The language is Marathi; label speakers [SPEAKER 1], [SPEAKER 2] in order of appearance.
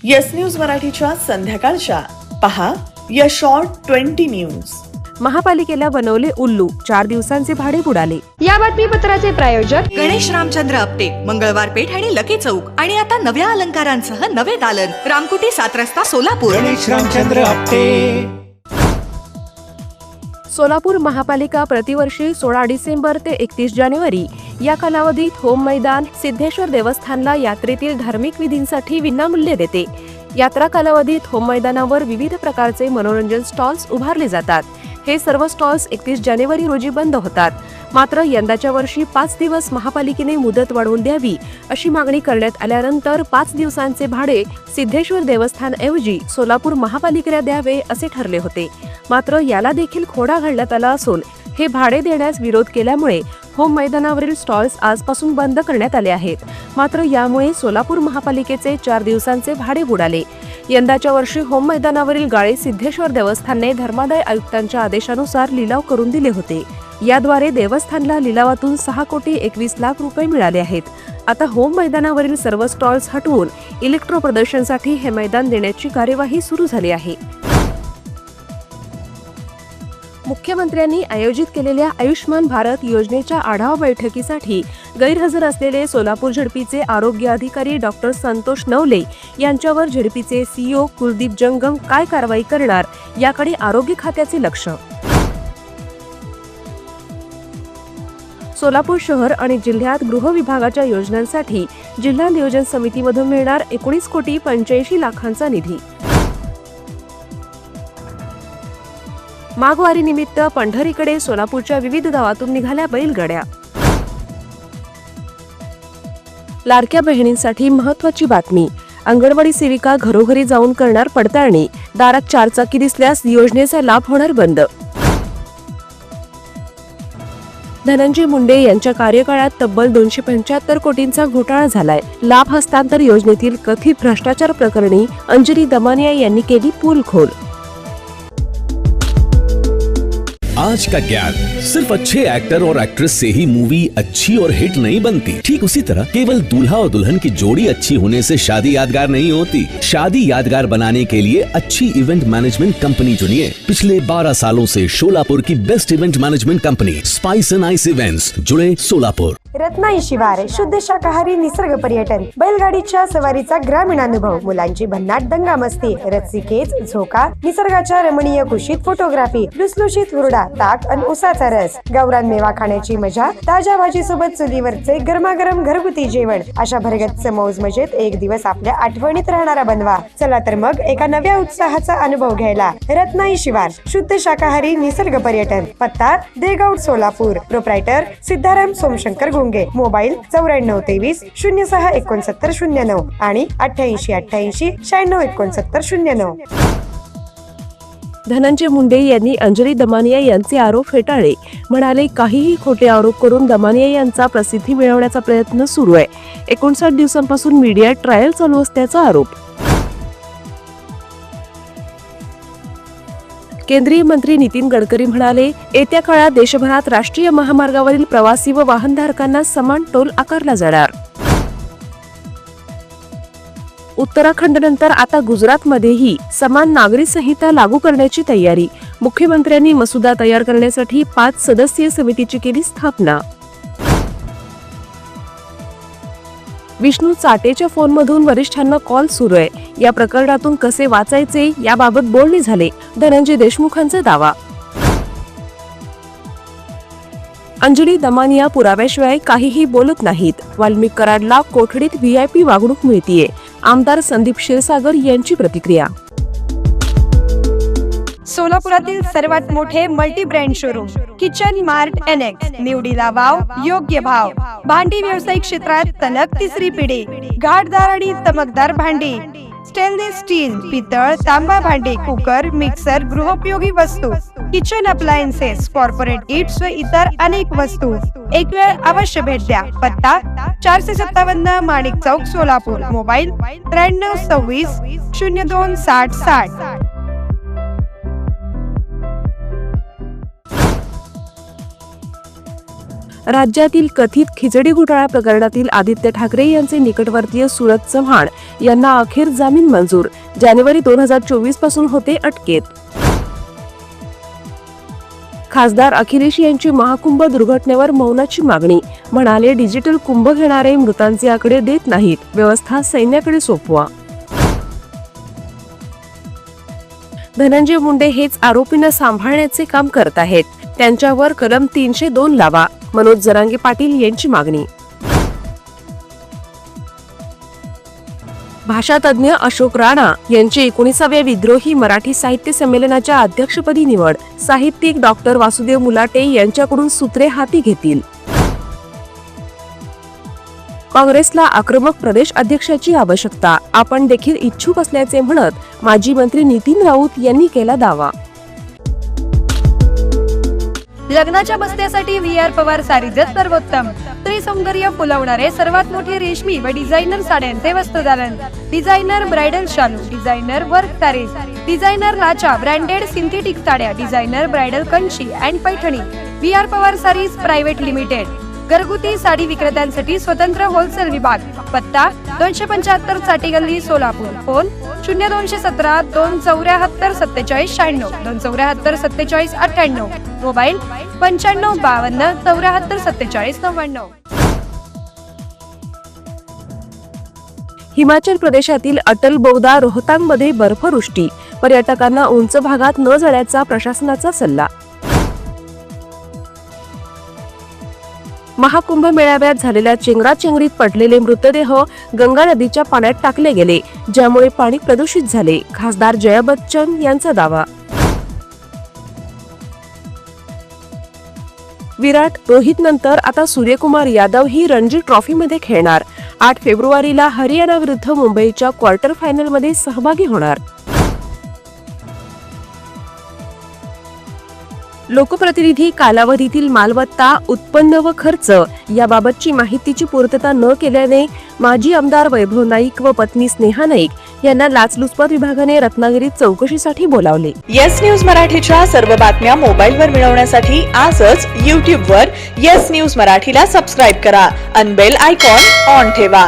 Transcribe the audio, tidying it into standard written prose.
[SPEAKER 1] येस न्यूज मराठीच्या संध्याकाळच्या पहा या शॉर्ट 20 न्यूज.
[SPEAKER 2] महापालिकेला बनवले उल्लू, 4 दिवसांचे भाडे बुडाले.
[SPEAKER 3] या बातमीपत्राचे प्रायोजक
[SPEAKER 4] गणेश रामचंद्र आपटे, मंगळवार पेठ आणि लकी चौक. आणि आता नव्या अलंकारांसह नवे दालन, रामकुटी 7 रस्ता सोलापूर.
[SPEAKER 5] गणेश रामचंद्र आपटे.
[SPEAKER 2] सोलापूर महापालिका प्रतिवर्षी 16 डिसेंबर ते 31 जानेवारी या कालावधीत होम मैदान सिद्धेश्वर देवस्थानला यात्रेतील धार्मिक विधींसाठी विनामूल्य देते. यात्रा कालावधीत होम मैदानावर विविध प्रकारचे मनोरंजन स्टॉल्स उभारले जातात. हे सर्व स्टॉल्स 31 जानेवारी रोजी बंद होतात. मात्र यंदाच्या वर्षी 5 दिवस महापालिकेने मुदत वाढवून द्यावी अशी मागणी करण्यात आल्यानंतर 5 दिवसांचे भाडे सिद्धेश्वर देवस्थानऐवजी सोलापूर महापालिकेला द्यावे असे ठरले होते. मात्र याला देखील खोडा घालण्यात आला असून हे भाडे देण्यास विरोध केल्यामुळे होम मैदानावरील स्टॉल्स आजपासून बंद करण्यात आले आहेत. मात्र यामुळे सोलापूर महापालिकेचे 4 दिवसांचे भाडे बुडाले. यंदाच्या वर्षी होम मैदानावरील गाळे सिद्धेश्वर देवस्थानने धर्मादाय आयुक्तांच्या आदेशानुसार लिलाव करून दिले होते. याद्वारे देवस्थानला लिलावातून 6,21,00,000 रुपये मिळाले आहेत. आता होम मैदानावरील सर्व स्टॉल्स हटवून इलेक्ट्रो प्रदर्शनासाठी हे मैदान देण्याची कार्यवाही सुरू झाली आहे. मुख्यमंत्र्यांनी आयोजित केलेल्या आयुष्मान भारत योजनेच्या आढावा बैठकीसाठी गैरहजर असलेले सोलापूर झेडपीचे आरोग्य अधिकारी डॉक्टर संतोष नवले यांच्यावर झेडपीचे सीईओ कुलदीप जंगम काय कारवाई करणार याकडे आरोग्य खात्याचे लक्ष. सोलापूर शहर आणि जिल्ह्यात गृह विभागाच्या योजनांसाठी जिल्हा नियोजन समितीमधून मिळणार 19,85,00,000 निधी. माघवारी निमित्त पंढरीकडे सोलापूरच्या विविध गावातून निघाल्या बैलगाड्या. लाडक्या बहिणींसाठी महत्त्वाची बातमी. अंगणवाडी सेविका घरोघरी जाऊन करणार पडताळणी. दारात 4 चाकी दिसल्यास योजनेचा लाभ होणार बंद. धनंजय मुंडे यांच्या कार्यकाळात तब्बल 275 कोटींचा घोटाळा झालाय. लाभ हस्तांतर योजनेतील कथित भ्रष्टाचार प्रकरणी अंजली दमानिया यांनी केली पोलखोल.
[SPEAKER 6] आज का ज्ञान सिर्फ अच्छे एक्टर और एक्ट्रेस से ही मूवी अच्छी और हिट नहीं बनती. ठीक उसी तरह केवल दूल्हा और दुल्हन की जोड़ी अच्छी होने से शादी यादगार नहीं होती. शादी यादगार बनाने के लिए अच्छी इवेंट मैनेजमेंट कंपनी चुनिए. पिछले 12 सालों से सोलापुर की best event management company spice end ice events, जुड़े सोलापुर.
[SPEAKER 3] रत्नाई शिवार, शुद्ध शाकाहारी निसर्ग पर्यटन, बैलगाडीच्या सवारीचा ग्रामीण अनुभव, मुलांची भन्नाट दंगामस्ती, रस्सीखेच, झोका, निसर्गाच्या रमणीय कुशीत फोटोग्राफी, लुसलुशीत हुरडा, ताक आणि उसाचा रस, गावरान मेवा खाण्याची मजा, ताज्या भाजी सोबत चुलीवरचे गरमागरम घरगुती जेवण, अशा भरगच्च मौज मजेत एक दिवस आपल्या आठवणीत राहणारा बनवा. चला तर मग एका नव्या उत्साहाचा अनुभव घ्यायला रत्नाई शिवार, शुद्ध शाकाहारी निसर्ग पर्यटन. पत्ता देगाव सोलापूर. प्रोप्रायटर सिद्धाराम सोमशंकर गुंगे. मोबाईल 9423 066909 आणि 8888 966909.
[SPEAKER 2] धनंजय मुंडे यांनी अंजली दमानिया यांचे आरोप फेटाळले. म्हणाले, काहीही खोटे आरोप करून दमानिया यांचा प्रसिद्धी मिळवण्याचा प्रयत्न सुरू आहे. 59 दिवसांपासून मीडियात ट्रायल चालू असल्याचा आरोप. केंद्रीय मंत्री नितीन गडकरी म्हणाले, येत्या काळात देशभरात राष्ट्रीय महामार्गावरील प्रवासी व वाहनधारकांना समान टोल आकारला जाणार. उत्तराखंडनंतर आता गुजरातमध्येही समान नागरी संहिता लागू करण्याची तयारी. मुख्यमंत्र्यांनी मसुदा तयार करण्यासाठी 5 सदस्यीय समितीची केली स्थापना. विष्णू चाटेच्या फोनमधून वरिष्ठांना कॉल सुरू आहे. या प्रकरणातून कसे वाचायचे याबाबत बोलणे झाले. धनंजय देशमुखांचा दावा. अंजली दमानिया पुराव्याशिवाय काहीही बोलत नाहीत. वाल्मिक कराडला कोठडीत व्हीआयपी वागणूक मिळतीये. आमदार संदीप क्षीरसागर यांची प्रतिक्रिया.
[SPEAKER 3] सोलापुरातील सर्वात मोठे multi brand showroom kitchen mart annex. निवडीला वाव, योग्य भाव. भांडी व्यावसायिक क्षेत्रात तलग 3री पिढी. घाटदार आणि चमकदार भांडी, स्टेनलेस स्टील, पितळ, तांबा भांडी, कुकर, मिक्सर, गृहोपयोगी वस्तू, किचन अप्लायन्सेस, कॉर्पोरेट गिफ्ट्स व इतर अनेक वस्तू. एक वेळ अवश्य भेट द्या. पत्ता 457 माणिक चौक सोलापूर. मोबाईल 9326 02 6060.
[SPEAKER 2] राज्यातील कथित खिचडी घोटाळा प्रकरणातील आदित्य ठाकरे यांचे निकटवर्तीय सुरज चव्हाण यांना अखेर जामीन मंजूर. जानेवारी 2024 पासून होते अटकेत. खासदार अखिलेश यांची महाकुंभ दुर्घटनेवर मौनाची मागणी. म्हणाले, डिजिटल कुंभ घेणारे मृतांचे आकडे देत नाहीत, व्यवस्था सैन्याकडे सोपवा. धनंजय मुंडे हेच आरोपींना सांभाळण्याचे काम करत आहेत. त्यांच्यावर कलम 302 लावा. मनोज जरांगे पाटील यांची मागणी. भाषातज्ञ अशोक राणा यांची 19व्या विद्रोही मराठी साहित्य संमेलनाच्या अध्यक्षपदी निवड. साहित्यिक डॉक्टर वासुदेव मुलाटे यांच्याकडून सूत्रे हाती घेतील. काँग्रेसला आक्रमक प्रदेश अध्यक्षाची आवश्यकता. आपण देखील इच्छुक असल्याचे म्हणत माजी मंत्री नितीन राऊत यांनी केला दावा.
[SPEAKER 7] लग्नाच्या बस्त्यासाठी VR पवार सारीजच सर्वोत्तम. स्त्री सौंदर्य फुलवणारे सर्वात मोठे रेशमी व डिझायनर साड्यांचे वस्त्रदालन. डिझायनर ब्राइडल शालू, डिझायनर वर्क सारीज, डिझायनर लाचा, ब्रँडेड सिंथेटिक साड्या, designer bridal Kanchi and Paithani. VR Pawar sarees private limited. घरगुती साडी विक्रेत्यांसाठी स्वतंत्र होलसेल विभाग. पत्ता 275 चाटी गल्ली, सोलापूर. फोन 0217 274 47 96, 274 47 98. मोबाईल 95 52 74 47 99.
[SPEAKER 2] हिमाचल प्रदेशातील अटल बोगदा रोहतांगमध्ये बर्फवृष्टी. पर्यटकांना उंच भागात न जाण्याचा प्रशासनाचा सल्ला. महाकुंभ मेळाव्यात झालेल्या चेंगराचेंगरीत पडलेले मृतदेह गंगा नदीच्या पाण्यात टाकले गेले, ज्यामुळे पाणी प्रदूषित झाले. खासदार जया बच्चन यांचा दावा. विराट, रोहित नंतर आता सूर्यकुमार यादव ही रणजी ट्रॉफीमध्ये खेळणार. 8 फेब्रुवारीला हरियाणा विरुद्ध मुंबईच्या क्वार्टर फायनलमध्ये सहभागी होणार. लोकप्रतिनिधी कालावधीतील मालमत्ता, उत्पन्न व खर्च याबाबतची माहितीची पूर्तता न केल्याने माजी आमदार वैभव नाईक व पत्नी स्नेहा नाईक यांना लाचलुचपत विभागाने रत्नागिरीत चौकशीसाठी बोलावले.
[SPEAKER 1] येस न्यूज मराठीच्या सर्व बातम्या मोबाईलवर मिळवण्यासाठी आजच YouTube वर येस न्यूज मराठीला सबस्क्राईब करा आणि बेल आयकॉन ऑन ठेवा.